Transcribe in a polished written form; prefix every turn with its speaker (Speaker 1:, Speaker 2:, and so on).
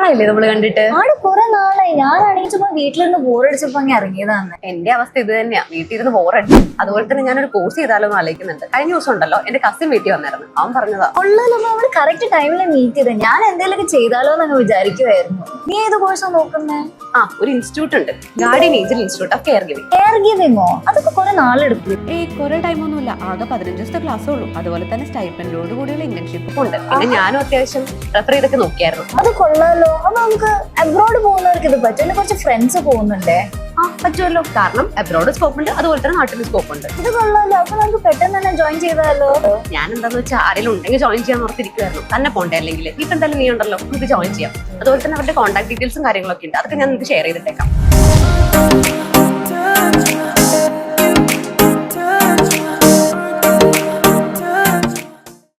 Speaker 1: നാളായില്ലേ നമ്മള് കണ്ടിട്ട്?
Speaker 2: കുറെ നാളായി. ഞാനാണെങ്കിൽ ചുമ്മാ വീട്ടിലിരുന്ന് ബോറടിച്ചപ്പോ അങ്ങ് ഇറങ്ങിയതാണ്.
Speaker 1: എന്റെ അവസ്ഥ ഇത് തന്നെയാ, വീട്ടിലിരുന്ന് ബോറടിച്ചു. അതുപോലെ തന്നെ ഞാനൊരു കോഴ്സ് ചെയ്താലോ എന്ന് ആലോചിക്കുന്നുണ്ട്. കഴിഞ്ഞ ദിവസം ഉണ്ടല്ലോ എന്റെ കസിൻ വീട്ടിൽ വന്നായിരുന്നു. അവൻ പറഞ്ഞതാ
Speaker 2: ഉള്ളല്ലോ നമ്മള് കറക്റ്റ് ടൈമിൽ മീറ്റ് ചെയ്ത്. ഞാൻ എന്തെങ്കിലുമൊക്കെ ചെയ്താലോ എന്നങ്ങ് വിചാരിക്കുമായിരുന്നു. നീ ഏത് കോഴ്സാ നോക്കുന്നേ?
Speaker 1: ഒരു ഇൻസ്റ്റിറ്റ്യൂട്ട് ഉണ്ട്, guardian angel institute of care giving.
Speaker 2: കെയർ ഗിവിംഗോ? അതൊക്കെ കുറെ നാളെടുക്കും.
Speaker 1: കുറെ ടൈമൊന്നുമില്ല, ആകെ 15 ദിവസത്തെ ക്ലാസ്സേ ഉള്ളൂ. അതുപോലെ തന്നെ സ്റ്റൈപ്പൻഡോട് കൂടിയുള്ള ഇന്റേൺഷിപ്പും ഉണ്ട്. പിന്നെ ഞാനും അത്യാവശ്യം റെഫർ ചെയ്തൊക്കെ നോക്കിയായിരുന്നു.
Speaker 2: അത് കൊള്ളാലോ. അപ്പൊ നമുക്ക് അബ്രോഡ് പോകുന്നവർക്ക് ഇത് പറ്റും. എന്റെ കുറച്ച് ഫ്രണ്ട്സ് പോകുന്നുണ്ടേ.
Speaker 1: പറ്റുമല്ലോ, കാരണം അബ്രോഡ് സ്കോപ്പ് ഉണ്ട്, അതുപോലെ തന്നെ നാട്ടിൽ സ്കോപ്പ് ഉണ്ട്.
Speaker 2: ഇത് കൊള്ളാലോ. അപ്പൊ നമുക്ക് പെട്ടെന്ന് തന്നെ ജോയിൻ ചെയ്താലോ?
Speaker 1: ഞാൻ എന്താന്ന് വെച്ചാൽ ആരെങ്കിലും ഉണ്ടെങ്കിൽ ജോയിൻ ചെയ്യാൻ ഓർത്തിരിക്കുവായിരുന്നു. തന്നെ പോണ്ടേ, അല്ലെങ്കിൽ ഇപ്പൊ എന്തായാലും നീ ഉണ്ടല്ലോ, നമുക്ക് ജോയിൻ ചെയ്യാം. അതുപോലെ തന്നെ അവരുടെ കോൺടാക്ട് ഡീറ്റെയിൽസും കാര്യങ്ങളൊക്കെ ഉണ്ട്, അതൊക്കെ ഞാൻ നിങ്ങൾക്ക് ഷെയർ ചെയ്തിട്ടേക്കാം.